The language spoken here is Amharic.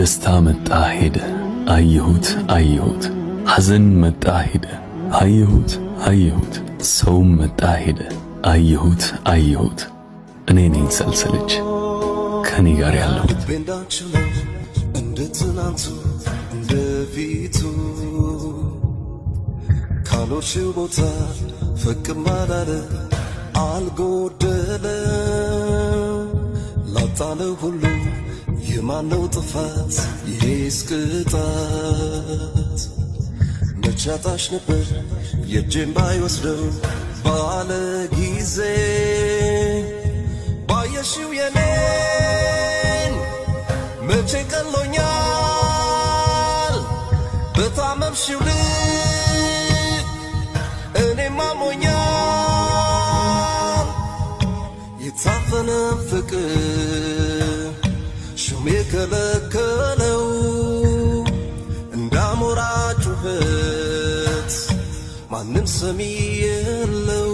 ደስታ መጣ ሄደ አየሁት አየሁት ሐዘን መጣ ሄደ አየሁት አየሁት ሰውም መጣ ሄደ አየሁት አየሁት እኔ ነኝ ሰልሰለች ከኔ ጋር ያለሁት እንደ ትናንቱ እንደ ፊቱ ካኖርሽው ቦታ ፈቅም አላለ አልጎደለ ላጣነው ሁሉ የማነው ጥፋት ይሄስ ቅጣት መቻጣሽ ነበር የእጄን ባይወስደው ባለ ጊዜ ባየሽው የኔን መቼ ቀሎኛል በታመምሽው ልብ እኔም አሞኛል የታፈነ ፍቅር ሹም የከለከለው እንዳሞራ ጩኸት ማንም ሰሚ የለው